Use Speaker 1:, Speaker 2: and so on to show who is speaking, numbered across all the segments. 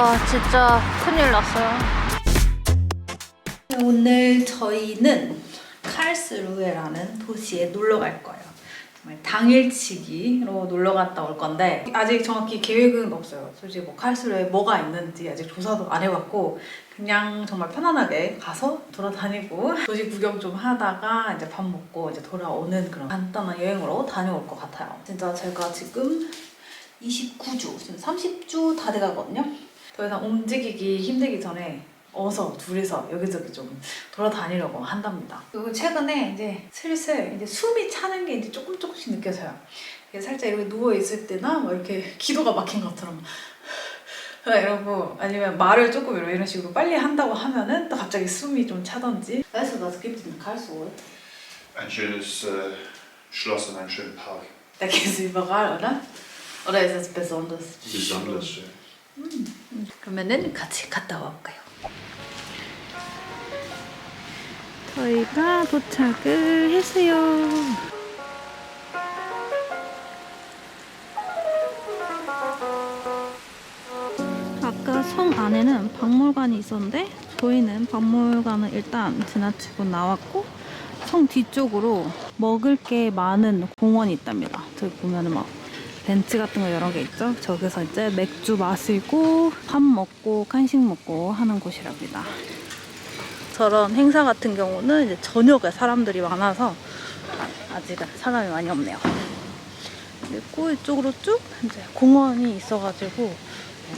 Speaker 1: 아 진짜 큰일 났어요. 오늘 저희는 칼스루에라는 도시에 놀러 갈 거예요. 정말 당일치기로 놀러 갔다 올 건데 아직 정확히 계획은 없어요. 솔직히 뭐 칼스루에 뭐가 있는지 아직 조사도 안 해봤고 그냥 정말 편안하게 가서 돌아다니고 도시 구경 좀 하다가 이제 밥 먹고 이제 돌아오는 그런 간단한 여행으로 다녀올 것 같아요. 진짜 제가 지금 29주, 지금 30주 다 돼가거든요. 더 이상 움직이기 힘들기 전에 어서 둘이서 여기저기 좀 돌아다니려고 한답니다. 그리고 최근에 이제 슬슬 이제 숨이 차는 게 이제 조금씩 느껴져요. 살짝 이렇게 누워 있을 때나 뭐 이렇게 기도가 막힌 것처럼 이러고 아니면 말을 조금 이런 식으로 빨리 한다고 하면은 또 갑자기 숨이 좀 차던지. Also was gibt es in Karlsruhe?
Speaker 2: Ein schönes Schloss und einen schönen Park.
Speaker 1: Da gehst du überall, oder? Oder ist es besonders?
Speaker 2: Besonders schön.
Speaker 1: 그러면은 같이 갔다 와볼까요? 저희가 도착을 했어요. 아까 성 안에는 박물관이 있었는데 저희는 박물관을 일단 지나치고 나왔고 성 뒤쪽으로 먹을 게 많은 공원이 있답니다. 저기 보면은 막 벤치 같은 거 여러 개 있죠? 저기서 이제 맥주 마시고 밥 먹고 간식 먹고 하는 곳이랍니다. 저런 행사 같은 경우는 이제 저녁에 사람들이 많아서 아직은 사람이 많이 없네요. 그리고 이쪽으로 쭉 이제 공원이 있어가지고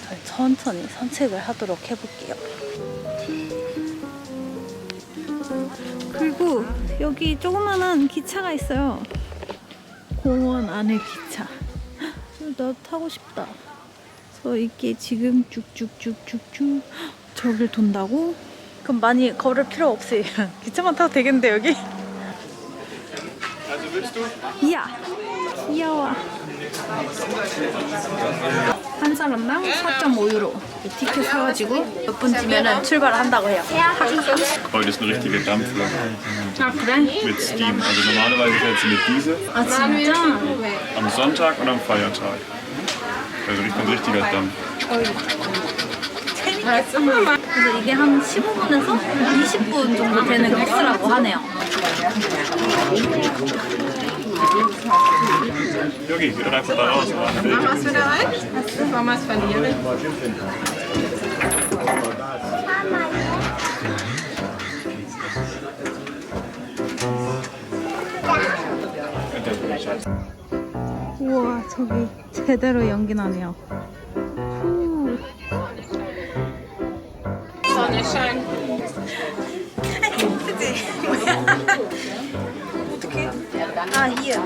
Speaker 1: 저희 천천히 산책을 하도록 해볼게요. 그리고 여기 조그만한 기차가 있어요. 공원 안에 기차. 나 타고 싶다. 그래서 이게 지금 쭉쭉쭉쭉쭉 저길 돈다고? 그럼 많이 걸을 필요 없이 기차만 타도 되겠는데 여기? 이야 귀여워. 한 사람당 4.5유로 티켓 사가지고 몇 분쯤에는 출발을 한다고 해요.
Speaker 2: Heute ist ein richtiger Dampflok.
Speaker 1: 아 그래?
Speaker 2: Mit Steam. Also normalerweise fährt sie mit Diesel.
Speaker 1: 아 진짜?
Speaker 2: Am Sonntag und am Feiertag. Also ein richtiger Dampf.
Speaker 1: 재밌겠어. 그래서 이게 한 15분에서 20분 정도 되는 코스라고 하네요.
Speaker 2: Yogi, geh doch einfach da raus.
Speaker 3: Machst du da rein? Wollen wir es verlieren?
Speaker 1: 우와 저기 제대로 연기 나네요. 후.
Speaker 3: Sonne scheint.
Speaker 1: 어떡해? 아 hier.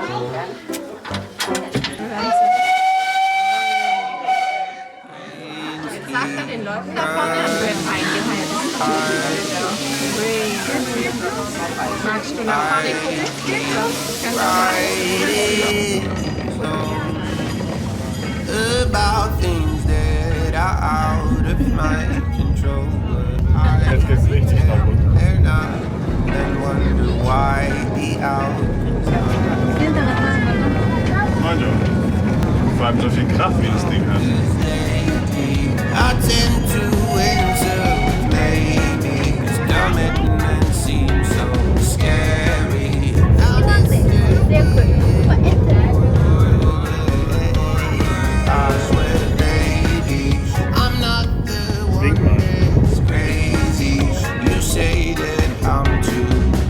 Speaker 3: Sagt er den Leuten da vorne, dann wird eingehalten. Magst du nach vorne
Speaker 4: about things that are out of my control, but
Speaker 2: Jetzt geht's richtig nach unten.
Speaker 4: they're not, and wonder why the outcomes
Speaker 2: Moin, Joe. Vor allem so viel Kraft, wie das Ding hat.
Speaker 4: I tend to answer with maybe, 'cause commitment seems so scary. How does it I swear, baby, I'm not the one that's crazy. You say that I'm too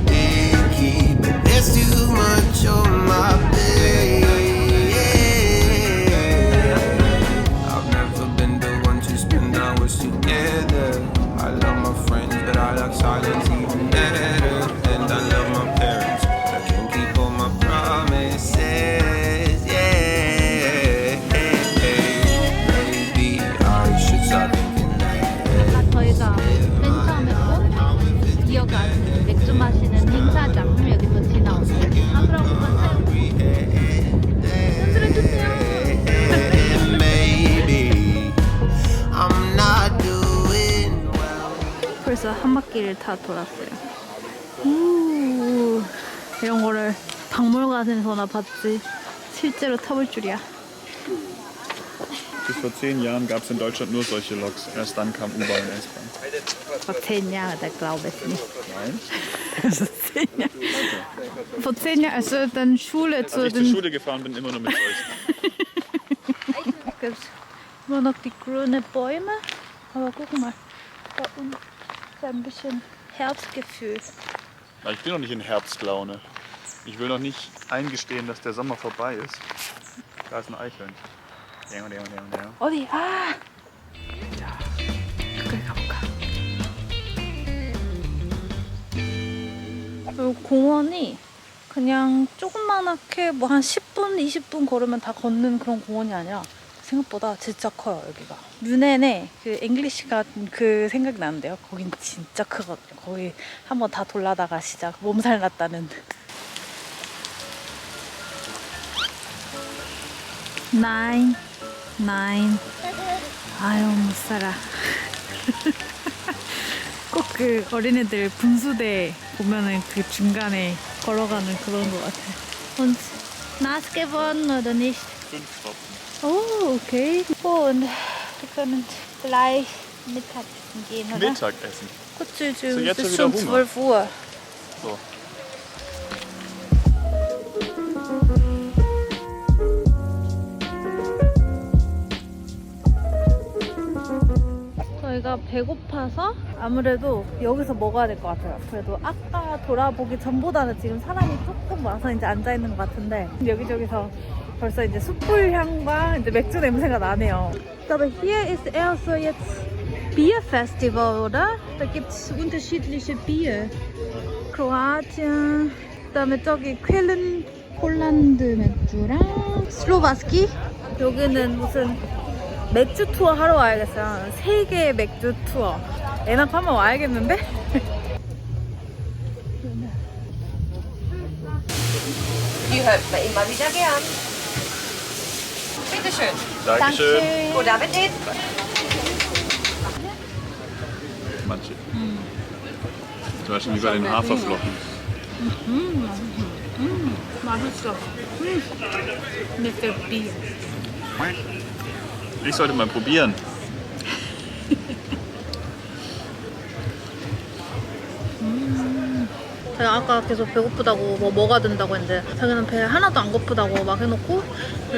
Speaker 4: picky, but there's too much on my plate. I've never been the one to spend hours together. I love my friends, but I like silence even better. And I love my parents, but I can't keep all my promises. Yeah, maybe I should start thinking that.
Speaker 1: 저희가 맨 처음에 꼭 이어간 맥주 마시는 행사장 여기서 지나오고
Speaker 4: Maybe I'm not doing well.
Speaker 1: 벌써 한 바퀴를 다 돌았어요. 우 이런 거를 박물관에서나 봤지 실제로 타볼 줄이야.
Speaker 2: Bis vor 10 Jahren gab es in Deutschland nur solche Loks. Erst dann kam U-Bahn und S-Bahn.
Speaker 1: Vor 10 Jahren, da glaube ich nicht.
Speaker 2: Nein?
Speaker 1: Also 10 Jahre. Vor 10 Jahren, also dann Schule
Speaker 2: Als
Speaker 1: zu
Speaker 2: ich zur
Speaker 1: den...
Speaker 2: Schule gefahren bin, immer nur mit solchen.
Speaker 1: Gibt immer noch die grünen Bäume. Aber guck mal, da unten ist ein bisschen Herbstgefühl.
Speaker 2: Na, ich bin noch nicht in Herbstlaune. Ich will noch nicht eingestehen, dass der Sommer vorbei ist. Da ist ein Eichhörnchen.
Speaker 1: 어디? 아! 가까이 가볼까? 이 공원이 그냥 조그만하게 뭐 한 10분, 20분 걸으면 다 걷는 그런 공원이 아니라 생각보다 진짜 커요, 여기가. 뮤넨에 그 잉글리시가 그 생각이 나는데요. 거긴 진짜 크거든요. 거기 한번 다 돌아다가 시작. 몸살 났다는. 9. 아유, 못 살아. 꼭 그 어린애들 분수대 보면은 그 중간에 걸어가는 그런 것 같아. Und Nassgeworden oder nicht?
Speaker 2: 5 Tropfen.
Speaker 1: Oh, okay. Und wir können gleich Mittagessen gehen, oder?
Speaker 2: Mittagessen.
Speaker 1: Kutsche,
Speaker 2: So, jetzt
Speaker 1: es ist
Speaker 2: wieder
Speaker 1: schon
Speaker 2: Hunger.
Speaker 1: 12 Uhr.
Speaker 2: So.
Speaker 1: 저희가 배고파서 아무래도 여기서 먹어야 될 것 같아요. 그래도 아까 돌아보기 전보다는 지금 사람이 조금 와서 이제 앉아있는 것 같은데 여기저기서 벌써 이제 숯불 향과 이제 맥주 냄새가 나네요. Aber hier ist eher so jetzt Bierfestival, oder? Da gibt es unterschiedliche Bier. Kroatien, 그다음에 저기 쾰른 폴란드 맥주랑 슬로바스키. 여기는 무슨 맥주 투어 하러 와야겠어요. 세계 맥주 투어. 애나파 한번 와야겠는데?
Speaker 5: Die hört man immer wieder gern. Bitte schön.
Speaker 2: Dankeschön.
Speaker 5: Guten Appetit.
Speaker 2: Manche. Zum Beispiel wie bei den Haferflocken.
Speaker 1: 맛있어. Mit der Bier.
Speaker 2: Ich sollte mal probieren.
Speaker 1: 제가 아까 계속 배고프다고 뭐가 된다고 했는데 자기는 배 하나도 안 고프다고 막 해놓고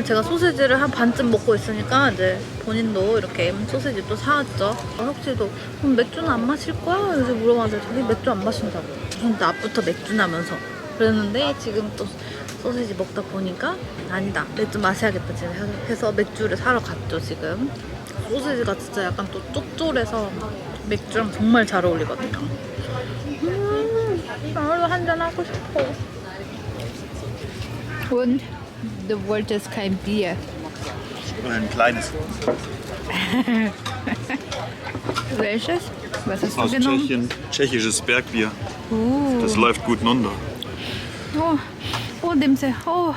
Speaker 1: 제가 소시지를 한 반쯤 먹고 있으니까 이제 본인도 이렇게 소시지 또 사왔죠. 혹시도 그럼 맥주는 안 마실 거야? 이렇게 물어봤는데 자기 맥주 안 마신다고. 무슨 낮부터 맥주 나면서 그랬는데 지금 또 소시지 먹다 보니까 아니다, 맥주 마셔야겠다 지금 해서 맥주를 사러 갔죠. 지금 소시지가 진짜 약간 또 쫄쫄해서 맥주랑 정말 잘 어울리거든요. 나도 한잔 하고 싶어. Und du wolltest kein Bier.
Speaker 2: Ein kleines.
Speaker 1: Welches? Was hast du
Speaker 2: Aus
Speaker 1: genommen?
Speaker 2: Tschechien. Tschechisches Bergbier. Das
Speaker 1: Oh,
Speaker 2: läuft gut runter.
Speaker 1: oh, 냄새. Oh,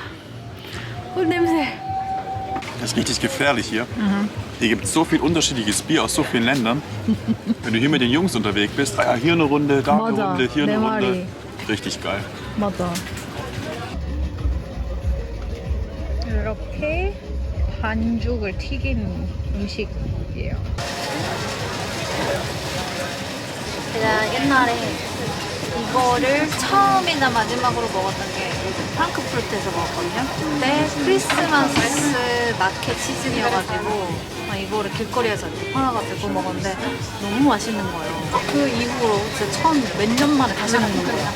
Speaker 1: 냄새.
Speaker 2: Das ist richtig gefährlich hier. Hier gibt es so viel unterschiedliches Bier aus so vielen Ländern. Wenn du hier mit den Jungs unterwegs bist, ah ja, hier eine Runde, da eine
Speaker 1: 맞아,
Speaker 2: Runde, hier
Speaker 1: 내
Speaker 2: eine Runde.
Speaker 1: 말이.
Speaker 2: Richtig geil.
Speaker 1: 맞아. 이렇게 반죽을 튀긴 음식이에요. 제가 옛날에 이거를 처음이자 마지막으로 먹었던 게 프랑크푸르트에서 먹었거든요. 그때 크리스마스 마켓 시즌이어가지고 이거를 길거리에서 팔아가지고 먹었는데 너무 맛있는 거예요. 그 이후로 진짜 처음 몇 년 만에 다시 먹는 거예요.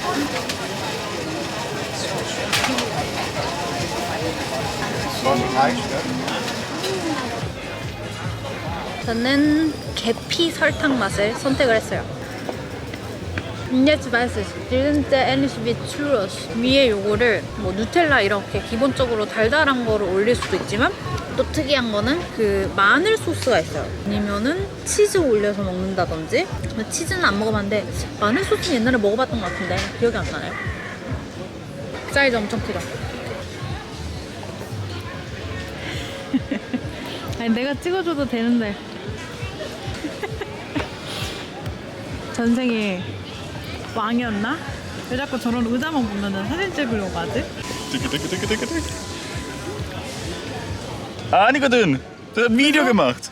Speaker 1: 저는 계피 설탕 맛을 선택을 했어요. Jetzt weiß ich, die sind sehr ähnlich wie Churros. 위에 요거를 뭐 누텔라 이렇게 기본적으로 달달한 거를 올릴 수도 있지만 또 특이한 거는 그 마늘 소스가 있어요. 아니면은 치즈 올려서 먹는다든지. 근데 치즈는 안 먹어봤는데 마늘 소스는 옛날에 먹어봤던 것 같은데 기억이 안 나네요. 사이즈 엄청 크죠? 아니 내가 찍어줘도 되는데 전생에 왕이었나? 왜 자꾸 저런 의자만 보면은 사진 찍으려고 하지?
Speaker 2: 아니거든. Du hast ein Video gemacht.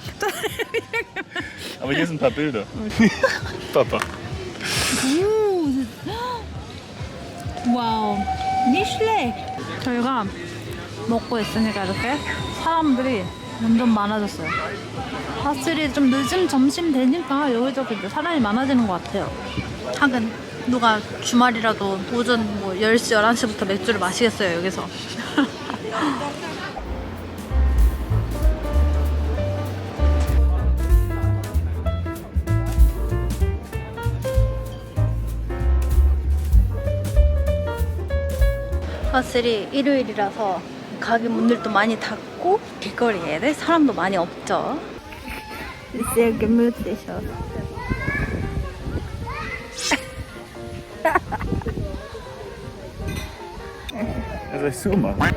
Speaker 2: Aber hier sind ein paar Bilder. Papa.
Speaker 1: 와우, 니슐레. 저희가 먹고 있으니까 이렇게 사람들이 완전 많아졌어요. 확실히 좀 늦은 점심 되니까 여기저기 이제 사람이 많아지는 것 같아요. 하긴 누가 주말이라도 오전 뭐 10시, 11시부터 맥주를 마시겠어요, 여기서. 확실히 일요일이라서 가게 문들도 많이 닫고 길거리에 사람도 많이 없죠. sehr gemütlich aus.
Speaker 2: Ja, soll ich so machen?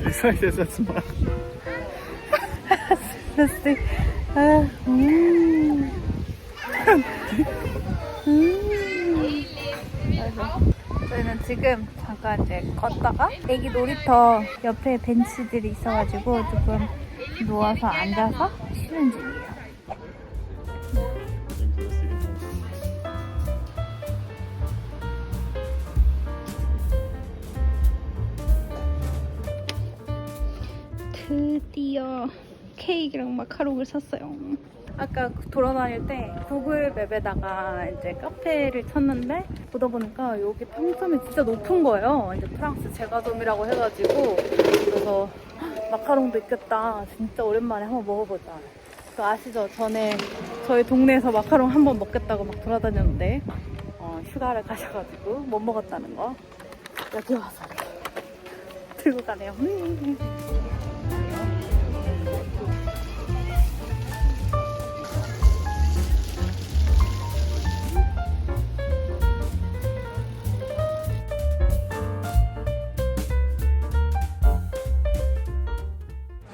Speaker 2: Wie soll ich das jetzt machen?
Speaker 1: lustig. 저희는 지금 잠깐 이제 걷다가 애기 놀이터 옆에 벤치들이 있어가지고 조금 누워서 앉아서 쉬는 중이에요. 드디어 케이크랑 마카롱을 샀어요. 아까 돌아다닐 때 구글 맵에다가 이제 카페를 찾는데 보다 보니까 여기 평점이 진짜 높은 거예요. 이제 프랑스 제과점이라고 해가지고 그래서 마카롱도 있겠다. 진짜 오랜만에 한번 먹어보자. 그 아시죠? 전에 저희 동네에서 마카롱 한번 먹겠다고 막 돌아다녔는데 휴가를 가셔가지고 못 먹었다는 거 여기 와서 들고 가네요.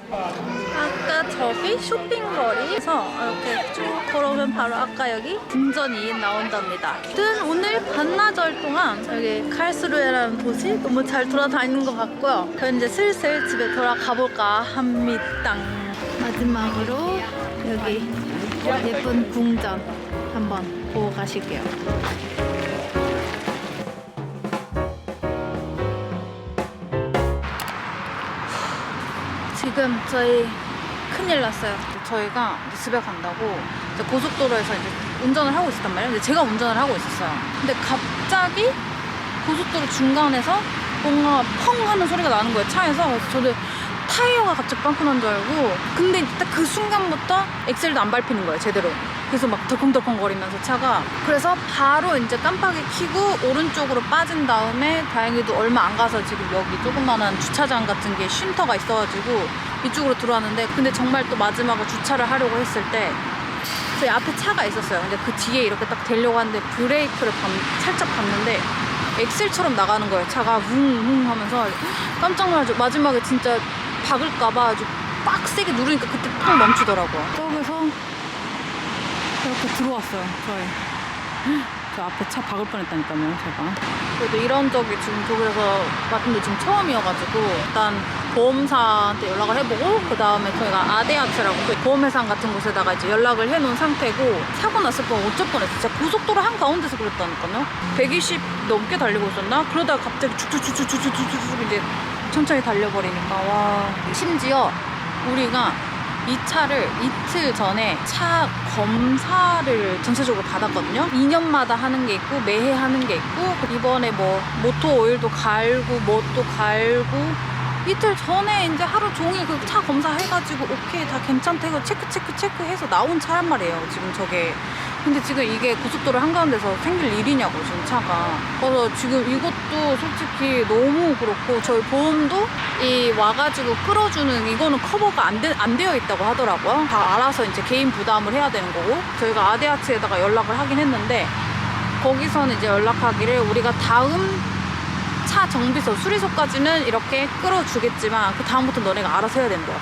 Speaker 1: 아까 저기 쇼핑거리에서 이렇게 쭉 걸어오면 바로 아까 여기 궁전이 나온답니다. 아무튼 오늘 반나절 동안 여기 칼스루에라는 도시 너무 잘 돌아다니는 것 같고요. 저는 이제 슬슬 집에 돌아가 볼까 합니다. 마지막으로 여기 예쁜 궁전 한번 보고 가실게요. 지금 저희 큰일 났어요. 저희가 집에 간다고 이제 고속도로에서 이제 운전을 하고 있었단 말이에요. 근데 제가 운전을 하고 있었어요. 근데 갑자기 고속도로 중간에서 뭔가 펑 하는 소리가 나는 거예요, 차에서. 그래서 저도 타이어가 갑자기 빵꾸 난 줄 알고, 근데 딱 그 순간부터 엑셀도 안 밟히는 거예요, 제대로. 그래서 막 덜컹덜컹 거리면서 차가. 그래서 바로 이제 깜빡이 켜고 오른쪽으로 빠진 다음에 다행히도 얼마 안 가서 지금 여기 조그만한 주차장 같은 게 쉼터가 있어가지고 이쪽으로 들어왔는데, 근데 정말 또 마지막으로 주차를 하려고 했을 때 저희 앞에 차가 있었어요. 근데 그 뒤에 이렇게 딱 대려고 하는데 브레이크를 살짝 밟는데 엑셀처럼 나가는 거예요. 차가 웅웅 하면서 깜짝 놀라서 마지막에 진짜 박을까봐 아주 빡세게 누르니까 그때 팍 멈추더라고요. 저기서 이렇게 들어왔어요, 저희. 저 앞에 차 박을 뻔했다니까요, 제가. 그래도 이런 적이 지금 독일에서 같은 데 지금 처음이어가지고 일단 보험사한테 연락을 해보고 그 다음에 저희가 아데아츠라고 보험회사 같은 곳에다가 이제 연락을 해놓은 상태고, 사고 났을 뻔 어쩔 뻔했어요. 진짜 고속도로 한가운데서 그랬다니까요. 120 넘게 달리고 있었나? 그러다가 갑자기 쭉쭉쭉쭉쭉쭉쭉 이제 천천히 달려버리니까 와. 심지어 우리가 이 차를 이틀 전에 차 검사를 전체적으로 받았거든요. 2년마다 하는 게 있고 매해 하는 게 있고, 이번에 뭐 모터 오일도 갈고 뭣도 갈고 이틀 전에 이제 하루 종일 그 차 검사 해가지고 오케이 다 괜찮다고 체크해서 나온 차란 말이에요, 지금 저게. 근데 지금 이게 고속도로 한가운데서 생길 일이냐고, 지금 차가. 그래서 지금 이것도 솔직히 너무 그렇고, 저희 보험도 이 와가지고 끌어주는 이거는 커버가 안 되어 있다고 하더라고요. 다 알아서 이제 개인 부담을 해야 되는 거고, 저희가 아데아츠에다가 연락을 하긴 했는데 거기서는 이제 연락하기를 우리가 다음 차 정비소, 수리소까지는 이렇게 끌어주겠지만 그 다음부터 너네가 알아서 해야 된대요.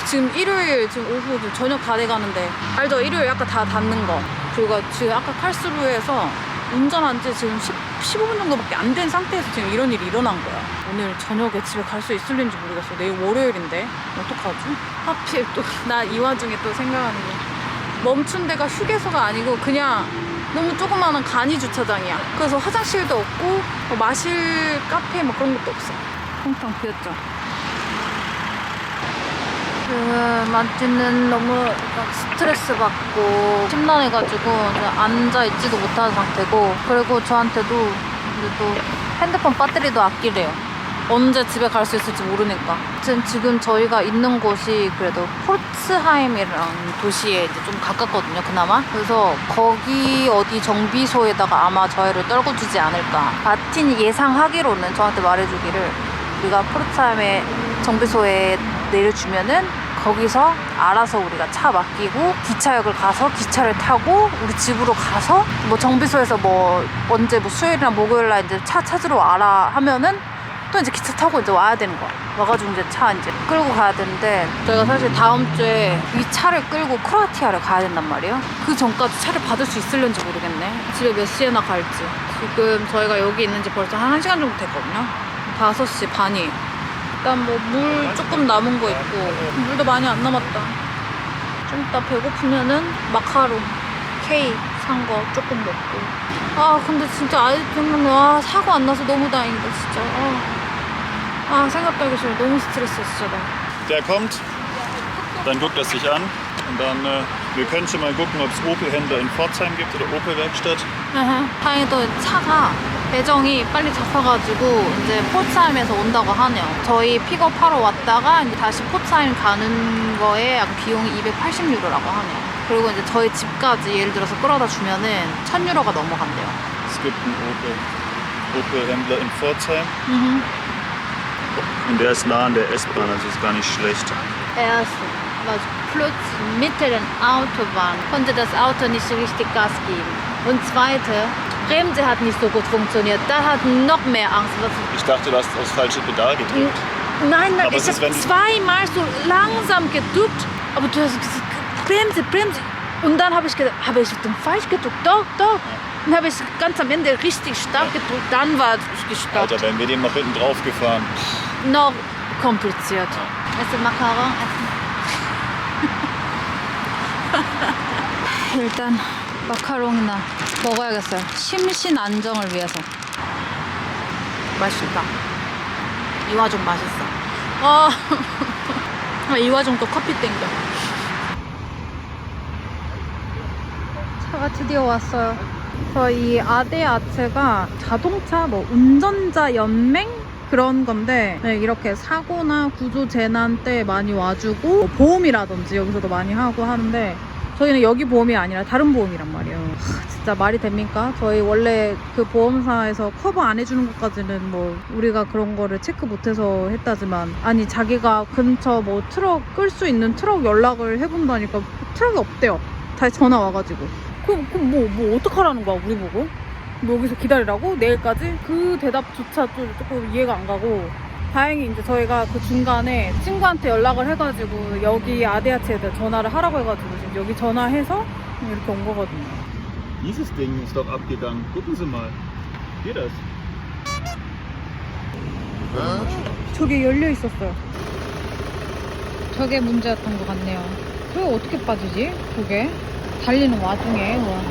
Speaker 1: 지금 일요일 지금 오후 저녁 다 돼가는데, 알죠? 일요일 약간 다 닫는 거. 그리고 지금 아까 칼스루에서 운전한 지 지금 15분 정도밖에 안 된 상태에서 지금 이런 일이 일어난 거야. 오늘 저녁에 집에 갈 수 있을는지 모르겠어. 내일 월요일인데 어떡하지? 하필 또 나 이 와중에 또 생각하는 게 멈춘 데가 휴게소가 아니고 그냥 너무 조그마한 간이 주차장이야. 그래서 화장실도 없고 뭐 마실 카페 뭐 그런 것도 없어. 텅텅 비었죠. 그 만지는 너무 스트레스 받고 심란해가지고 앉아있지도 못하는 상태고, 그리고 저한테도 이제 또 핸드폰 배터리도 아끼래요. 언제 집에 갈 수 있을지 모르니까. 지금 저희가 있는 곳이 그래도 폴츠하임이라는 도시에 이제 좀 가깝거든요, 그나마. 그래서 거기 어디 정비소에다가 아마 저희를 떨궈주지 않을까. 마틴이 예상하기로는 저한테 말해주기를 우리가 폴츠하임의 정비소에 내려주면은 거기서 알아서 우리가 차 맡기고 기차역을 가서 기차를 타고 우리 집으로 가서 뭐 정비소에서 뭐 언제 뭐 수요일이나 목요일날 이제 차 찾으러 와라 하면은 또 이제 기차 타고 이제 와야 되는 거야. 와가지고 이제 차 이제 끌고 가야 되는데, 저희가 사실 다음 주에 이 차를 끌고 크로아티아를 가야 된단 말이에요. 그 전까지 차를 받을 수 있을는지 모르겠네. 집에 몇 시에나 갈지. 지금 저희가 여기 있는지 벌써 한 1시간 정도 됐거든요. 5시 반이. 일단 뭐 물 조금 남은 거 있고, 물도 많이 안 남았다. 좀 이따 배고프면은 마카롱 케이크 산 거 조금 먹고. 아 근데 진짜 아직도 사고 안 나서 너무 다행이다 진짜. 생각도 하기 싫어. 너무 스트레스야 진짜 나.
Speaker 2: Der kommt, dann guckt er sich an und dann, wir können schon mal gucken, ob es Opel-Händler in Pforzheim gibt oder Opel-Werkstatt.
Speaker 1: 다행히도 차가 배정이 빨리 잡혀가지고 이제 포츠하임에서 온다고 하네요. 저희 픽업하러 왔다가 이제 다시 포츠하임 가는 거에 약 비용이 280유로라고 하네요. 그리고 이제 저희 집까지 예를 들어서 끌어다 주면은 1000유로가 넘어간대요.
Speaker 2: Es gibt einen Opel-Händler in Pforzheim. Und der ist nah an der S-Bahn, also ist gar nicht schlecht.
Speaker 1: Erst war plötzlich mitten in der Autobahn, konnte das Auto nicht richtig Gas geben. Und zweite, Bremse hat nicht so gut funktioniert. Da hat noch mehr Angst.
Speaker 2: Ich dachte, du hast aufs falsche Pedal gedrückt.
Speaker 1: Nein,
Speaker 2: Aber
Speaker 1: ich
Speaker 2: es ist,
Speaker 1: habe
Speaker 2: wenn du-
Speaker 1: zweimal so langsam gedrückt, aber du hast gesagt, Bremse. Und dann habe ich gedacht, habe ich den falsch gedrückt? Doch. Dann habe ich ganz am Ende richtig stark gedrückt, dann war es gestoppt.
Speaker 2: Alter, wären wir dem noch hinten drauf gefahren.
Speaker 1: Noch kompliziert. Weißt du, Macaron essen. 일단 마카롱이나 먹어야겠어요. 심신 안정을 위해서. 맛있다. 이화종 맛있어. 이화종 또 커피 땡겨. 차가 드디어 왔어요. 저희 아데아츠가 자동차 뭐 운전자 연맹 그런 건데, 네, 이렇게 사고나 구조 재난 때 많이 와주고 뭐 보험이라든지 여기서도 많이 하고 하는데, 저희는 여기 보험이 아니라 다른 보험이란 말이에요. 진짜 말이 됩니까? 저희 원래 그 보험사에서 커버 안 해주는 것까지는 뭐 우리가 그런 거를 체크 못해서 했다지만, 아니 자기가 근처 뭐 트럭 끌 수 있는 트럭 연락을 해본다니까 트럭이 없대요. 다시 전화 와가지고. 그럼 뭐 어떡하라는 거야 우리 보고? 뭐 여기서 기다리라고? 내일까지? 그 대답조차 또 조금 이해가 안 가고, 다행히 이제 저희가 그 중간에 친구한테 연락을 해가지고 여기 아데아츠에 전화를 하라고 해가지고 지금 여기 전화해서 이렇게 온 거거든요.
Speaker 2: Dieses Ding ist doch abgegangen. Gucken Sie mal. Geht das?
Speaker 1: 저게 열려 있었어요. 저게 문제였던 것 같네요. 그거 어떻게 빠지지? 저게 달리는 와중에. 와.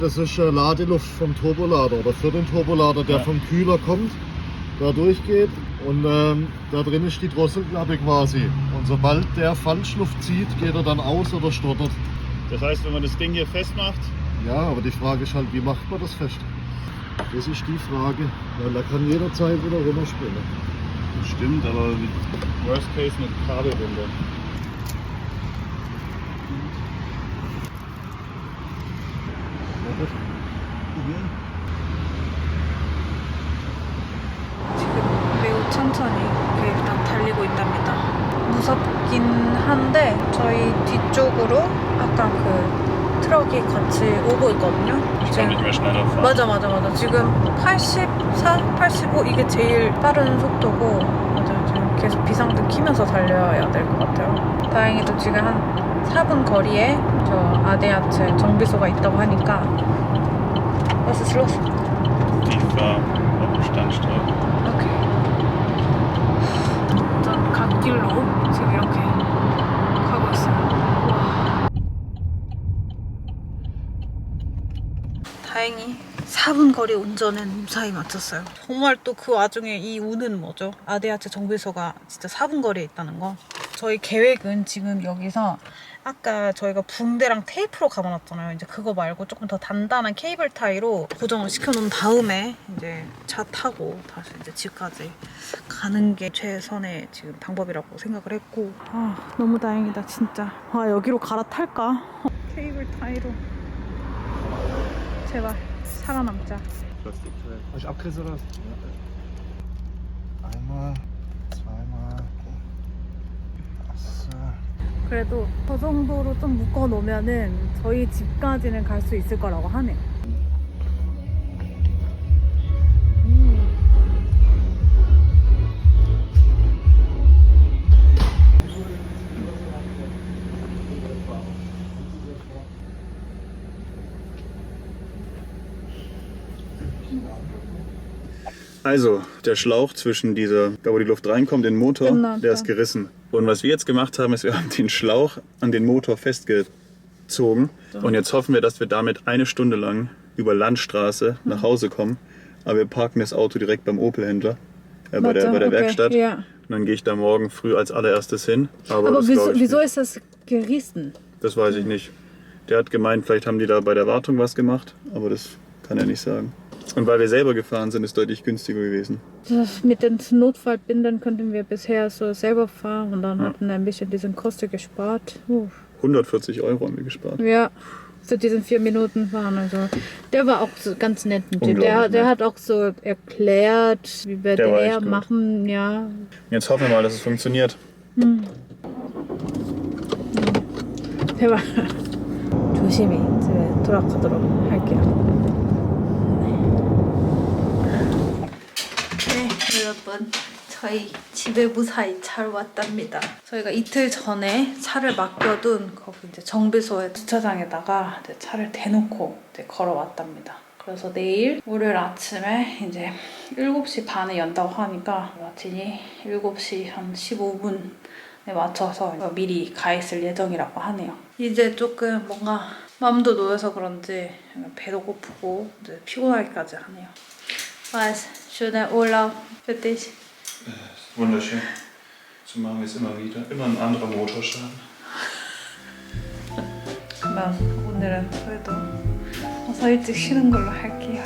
Speaker 6: Das ist Ladeluft vom Turbolader oder für den Turbolader, der vom Kühler kommt, da durchgeht und da drin ist die Drosselklappe quasi. Und sobald der Falschluft zieht, geht er dann aus oder stottert.
Speaker 2: Das heißt, wenn man das Ding hier festmacht,
Speaker 6: Ja, aber die Frage ist halt, wie macht man das fest? Das ist die Frage, weil er kann jederzeit wieder runterspringen.
Speaker 2: stimmt, aber Worst Case mit Kabelbinder.
Speaker 1: 지금 매우 천천히 이렇게 일단 달리고 있답니다. 무섭긴 한데 저희 뒤쪽으로 아까 그 트럭이 같이 오고 있거든요.
Speaker 2: Ich kann nicht mehr schneller fahren.
Speaker 1: 맞아. 지금 84, 85 이게 제일 빠른 속도고, 맞아. 지금 계속 비상등 키면서 달려야 될 것 같아요. 다행히도 지금 한 4분 거리에 저 아데아츠 정비소가 있다고 하니까 버스 슬렀어.
Speaker 2: war auf dem Standstreifen.
Speaker 1: 오케이. 전 갓길로 지금 이렇게 가고 있어요. 와. 다행히 4분 거리 운전은 무사히 마쳤어요. 정말 또 그 와중에 이 운은 뭐죠? 아데아체 정비소가 진짜 4분 거리에 있다는 거. 저희 계획은 지금 여기서 아까 저희가 붕대랑 테이프로 감아놨잖아요. 이제 그거 말고 조금 더 단단한 케이블 타이로 고정을 시켜놓은 다음에 이제 차 타고 다시 이제 집까지 가는 게 최선의 지금 방법이라고 생각을 했고, 아 너무 다행이다 진짜. 아 여기로 갈아탈까? 케이블 타이로 제발 살아남자.
Speaker 6: Hast du abgerissen oder? Einmal, zweimal. So.
Speaker 1: 그래도 저 정도로 좀 묶어 놓으면은 저희 집까지는 갈 수 있을 거라고 하네요.
Speaker 2: Also, der Schlauch zwischen da wo die Luft reinkommt, den Motor,
Speaker 1: Genau,
Speaker 2: der ist gerissen. Und was wir jetzt gemacht haben, ist, wir haben den Schlauch an den Motor festgezogen. Und jetzt hoffen wir, dass wir damit 1 Stunde lang über Landstraße nach Hause kommen. Aber wir parken das Auto direkt beim Opel-Händler, bei der Werkstatt.
Speaker 1: Ja.
Speaker 2: Und dann gehe ich da morgen früh als allererstes hin. Aber das
Speaker 1: wieso,
Speaker 2: glaub ich
Speaker 1: wieso
Speaker 2: nicht.
Speaker 1: ist das gerissen?
Speaker 2: Das weiß ich nicht. Der hat gemeint, vielleicht haben die da bei der Wartung was gemacht, aber das kann er nicht sagen. Und weil wir selber gefahren sind, ist deutlich günstiger gewesen.
Speaker 1: Mit den Notfallbindern könnten wir bisher so selber fahren und dann hatten wir ein bisschen diesen Kosten gespart.
Speaker 2: 140 € haben wir gespart.
Speaker 1: Ja, zu diesen 4 Minuten fahren. Also der war auch so ganz nett mit dem.
Speaker 2: Unglaublich
Speaker 1: Der
Speaker 2: nett.
Speaker 1: hat auch so erklärt, wie wir
Speaker 2: Der war
Speaker 1: der
Speaker 2: echt gut.
Speaker 1: machen. Ja.
Speaker 2: Jetzt hoffen wir mal, dass es funktioniert.
Speaker 1: 제발 조심히 집에 돌아가도록 할게요. 네, 여러분 저희 집에 무사히 잘 왔답니다. 저희가 이틀 전에 차를 맡겨둔 거기 이제 정비소의 주차장에다가 이제 차를 대놓고 이제 걸어왔답니다. 그래서 내일 월요일 아침에 이제 7시 반에 연다고 하니까 마침이 7시 한 15분에 맞춰서 미리 가 있을 예정이라고 하네요. 이제 조금 뭔가 마음도 놓여서 그런지 배도 고프고 이제 피곤하기까지 하네요. Was schöner Urlaub für dich.
Speaker 2: Wunderschön. So machen wir es immer wieder. Immer ein anderer Motorschaden.
Speaker 1: 그러면 오늘은 그래도 어서 일찍 쉬는 걸로 할게요.